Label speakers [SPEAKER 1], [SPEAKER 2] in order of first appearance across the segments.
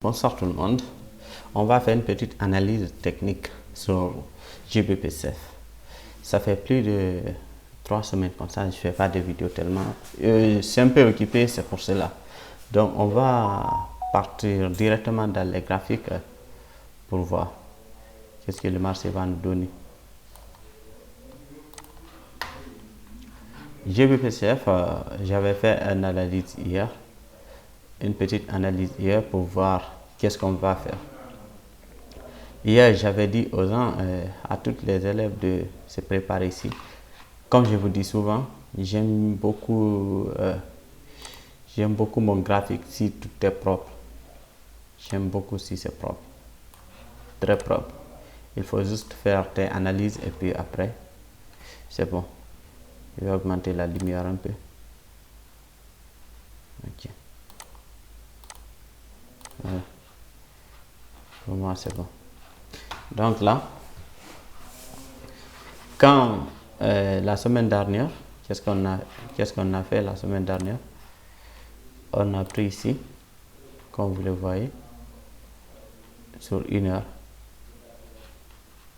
[SPEAKER 1] Bonsoir tout le monde. On va faire une petite analyse technique sur GBPCF. Ça fait plus de 3 semaines comme ça, je ne fais pas de vidéo tellement. Je suis un peu occupé, c'est pour cela. Donc on va partir directement dans les graphiques pour voir qu'est-ce que le marché va nous donner. GBPCF, j'avais fait une analyse hier, une petite analyse hier pour voir qu'est-ce qu'on va faire. Hier, j'avais dit aux gens, à tous les élèves de se préparer ici. Comme je vous dis souvent, j'aime beaucoup mon graphique si tout est propre. J'aime beaucoup si c'est propre, très propre. Il faut juste faire tes analyses et puis après, c'est bon. Je vais augmenter la lumière un peu. Ok. Voilà. Pour moi, c'est bon. Donc là, quand la semaine dernière, qu'est-ce qu'on a fait la semaine dernière? On a pris ici, comme vous le voyez, sur 1 heure.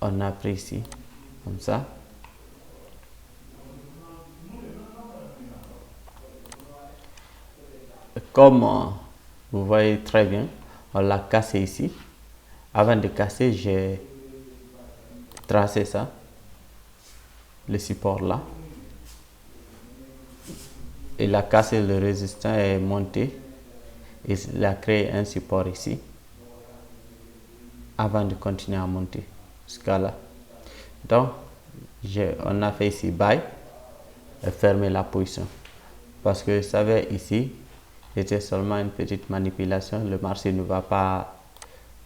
[SPEAKER 1] On a pris ici, comme ça. Comme vous voyez très bien, on l'a cassé ici. Avant de casser, j'ai tracé ça, le support là. Il a cassé le résistant et monté. Il a créé un support ici avant de continuer à monter jusqu'à là. Donc, on a fait ici buy et fermer la position. Parce que je savais ici, c'était seulement une petite manipulation. Le marché ne va pas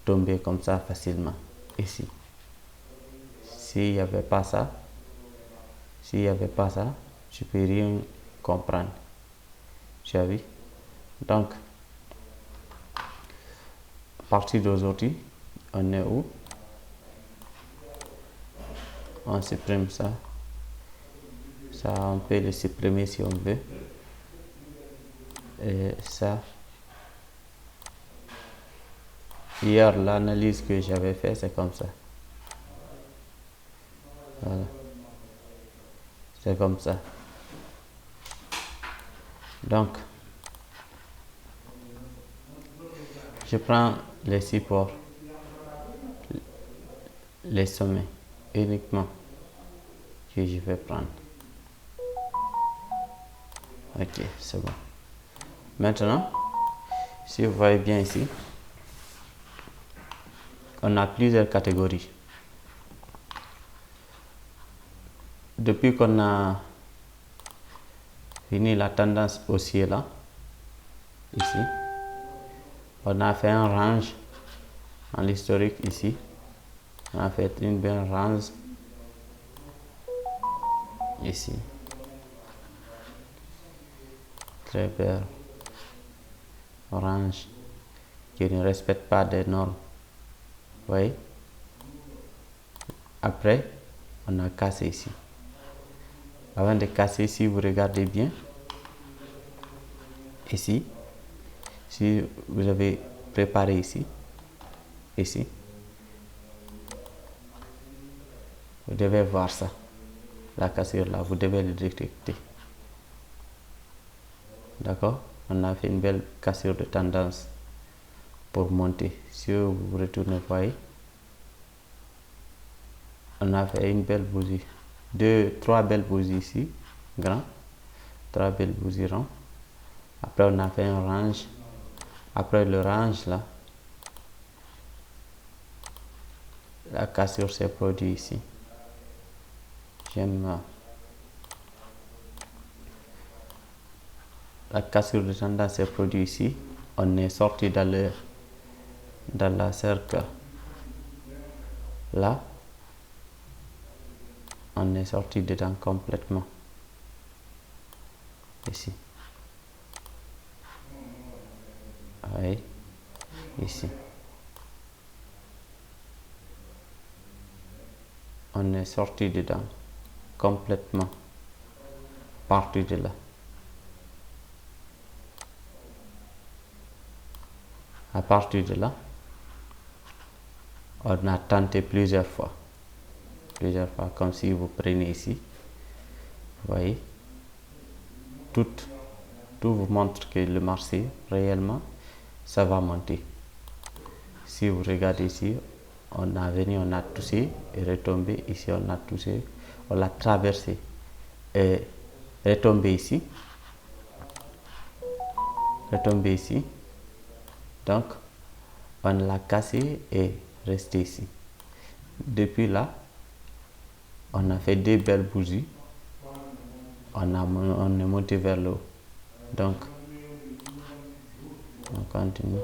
[SPEAKER 1] tomber comme ça facilement ici. S'il n'y avait pas ça, je ne peux rien comprendre. Tu as vu? Donc, à partir d'aujourd'hui, on est où? On supprime ça. Ça, on peut le supprimer si on veut. Et ça. Hier, l'analyse que j'avais fait, c'est comme ça. Voilà. C'est comme ça. Donc, je prends les supports, les sommets uniquement que je vais prendre. Ok, c'est bon. Maintenant, si vous voyez bien ici, on a plusieurs catégories. Depuis qu'on a fini la tendance haussière là, ici, on a fait un range en l'historique ici. On a fait une belle range ici. Très belle range qui ne respecte pas des normes. Vous voyez? Après, on a cassé ici. Avant de casser ici, vous regardez bien. Ici, si vous avez préparé ici, vous devez voir ça. La cassure là, vous devez le détecter. D'accord? On a fait une belle cassure de tendance pour monter. Si vous retournez, vous voyez, on a fait une belle bougie. 3 belles bougies ici, grand. 3 belles bougies rondes. Après, on a fait un range. Après le range là, la cassure s'est produite ici. J'aime la cassure de tendance s'est produite ici. On est sorti dans la cercle là. On est sorti dedans complètement ici. Oui, ici. On est sorti dedans complètement, parti de là. À partir de là, on a tenté plusieurs fois, comme si vous prenez ici, vous voyez, tout vous montre que le marché réellement ça va monter. Si vous regardez ici, on a venu, on a touché et retombé ici, on a touché, on l'a traversé et retombé ici, donc on l'a cassé et resté ici. Depuis là, on a fait deux belles bougies, on est monté vers le haut. Donc on continue.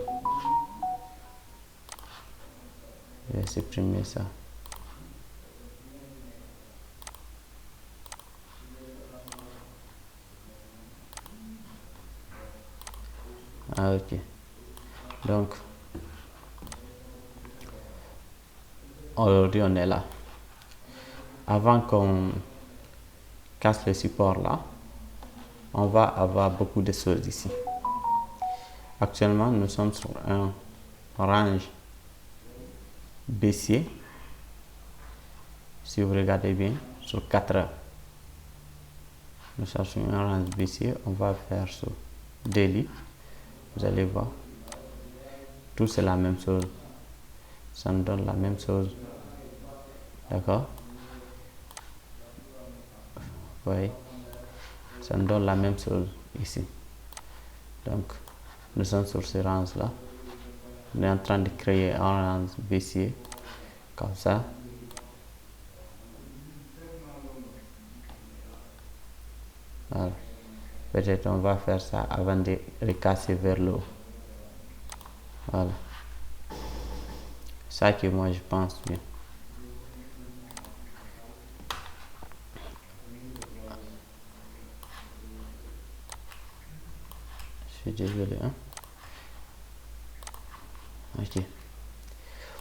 [SPEAKER 1] Je vais supprimer ça. Ah, ok. Donc aujourd'hui on est là. Avant qu'on casse le support là, on va avoir beaucoup de choses ici. Actuellement, nous sommes sur un range baissier. Si vous regardez bien, sur 4 heures. Nous sommes sur un range baissier. On va faire sur daily. Vous allez voir. Tout c'est la même chose. Ça nous donne la même chose. D'accord? Vous voyez? Ça nous donne la même chose ici. Donc, nous sommes sur ce range là. On est en train de créer un range baissier. Comme ça. Voilà. Peut-être on va faire ça avant de recasser vers le haut. Voilà. Ça que moi je pense bien. Je suis désolé. Hein? Ok.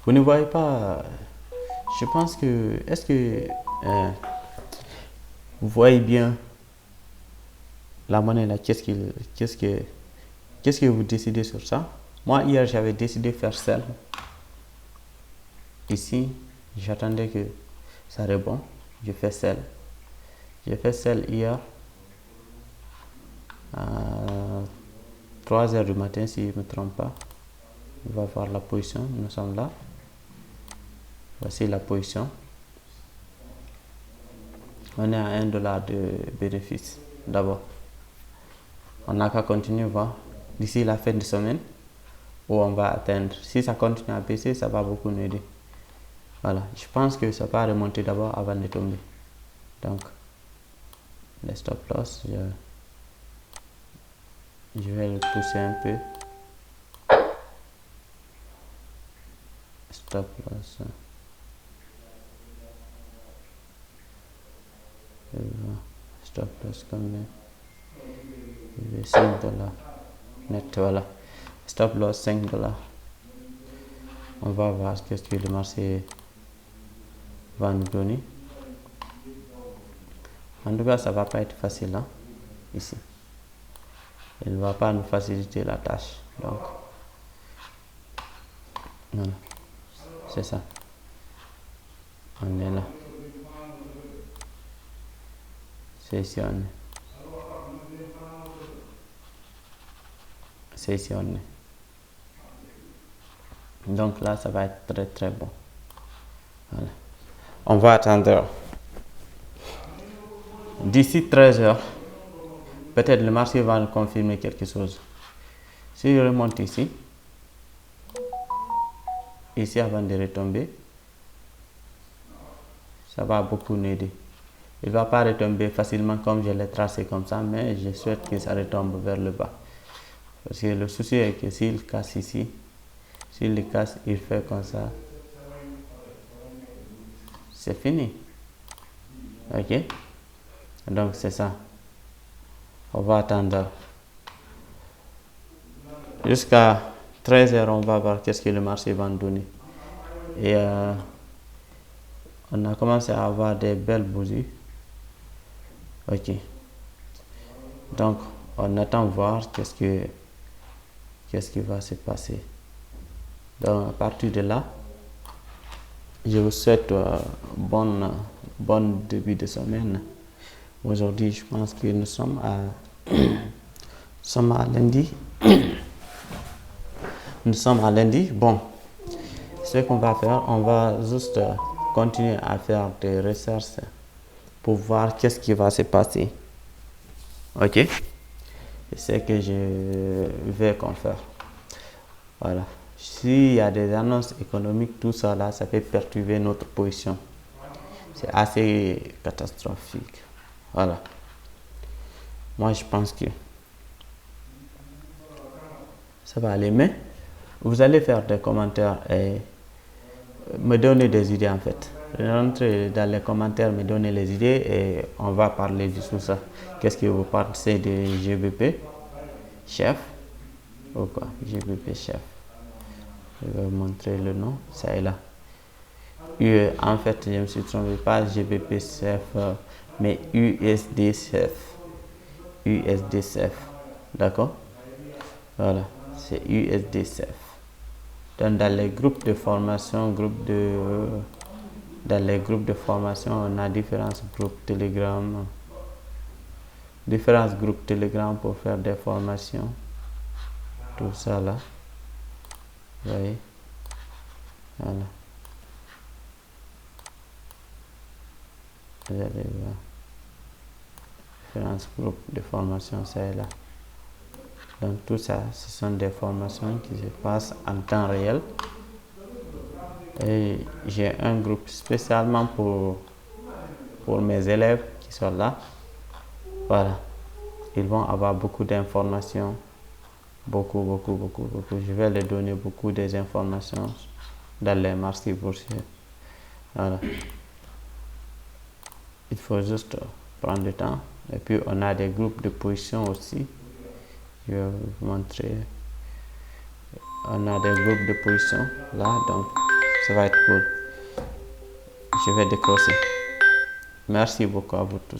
[SPEAKER 1] Vous ne voyez pas. Je pense que. Est-ce que vous voyez bien la monnaie là? Qu'est-ce que vous décidez sur ça? Moi hier j'avais décidé de faire sell. Ici j'attendais que ça rebond. Je fais sell. J'ai fait sell hier à 3 heures du matin si je ne me trompe pas. On va voir la position. Nous sommes là. Voici la position. On est à $1 de bénéfice d'abord. On n'a qu'à continuer voir d'ici la fin de semaine où on va atteindre. Si ça continue à baisser, ça va beaucoup nous aider. Voilà, je pense que ça va remonter d'abord avant de tomber. Donc, le stop loss, je vais le pousser un peu. Stop loss. Stop loss combien? 5 $. Net, voilà. Stop loss $5. On va voir ce que le marché va nous donner. En tout cas, ça va pas être facile hein, ici. Il ne va pas nous faciliter la tâche. Donc, voilà. C'est ça. On est là. C'est ici on est. C'est ici on est. Donc là, ça va être très très bon. Voilà. On va attendre d'ici 13 heures. Peut-être le marché va nous confirmer quelque chose. Si je remonte ici avant de retomber, ça va beaucoup nous aider. Il ne va pas retomber facilement comme je l'ai tracé comme ça, mais je souhaite que ça retombe vers le bas. Parce que le souci est que s'il casse ici, s'il le casse, il fait comme ça, c'est fini. Ok? Donc c'est ça. On va attendre jusqu'à 13 heures, on va voir qu'est-ce que le marché va nous donner. Et on a commencé à avoir des belles bougies. Ok. Donc on attend voir qu'est-ce qui va se passer. Donc à partir de là, je vous souhaite bon début de semaine. Aujourd'hui, je pense que nous sommes à lundi. Nous sommes à lundi. Bon, ce qu'on va faire, on va juste continuer à faire des recherches pour voir qu'est-ce qui va se passer. Ok? C'est ce que je vais faire. Voilà. S'il y a des annonces économiques, tout ça là, ça peut perturber notre position. C'est assez catastrophique. Voilà. Moi, je pense que ça va aller. Mais vous allez faire des commentaires et me donner des idées en fait. Rentrez dans les commentaires, me donner les idées et on va parler de tout ça. Qu'est-ce que vous pensez de GBP chef ou quoi? GBP chef. Je vais vous montrer le nom, ça est là. En fait, je ne me suis trompé, pas GBP chef, mais USD chef. USD chef. D'accord? Voilà, c'est USD chef. Donc, dans les groupes de formation, dans les groupes de formation, on a différents groupes Telegram. Différents groupes Telegram pour faire des formations. Tout ça là. Vous voyez? Voilà. Vous allez voir. Différents groupes de formation, c'est là. Donc tout ça, ce sont des formations qui se passent en temps réel. Et j'ai un groupe spécialement pour mes élèves qui sont là. Voilà. Ils vont avoir beaucoup d'informations. Beaucoup. Je vais leur donner beaucoup des informations dans les marchés boursiers. Voilà. Il faut juste prendre le temps. Et puis on a des groupes de position aussi. Je vais vous montrer. On a des groupes de position là, donc ça va être cool. Je vais décrocher. Merci beaucoup à vous tous.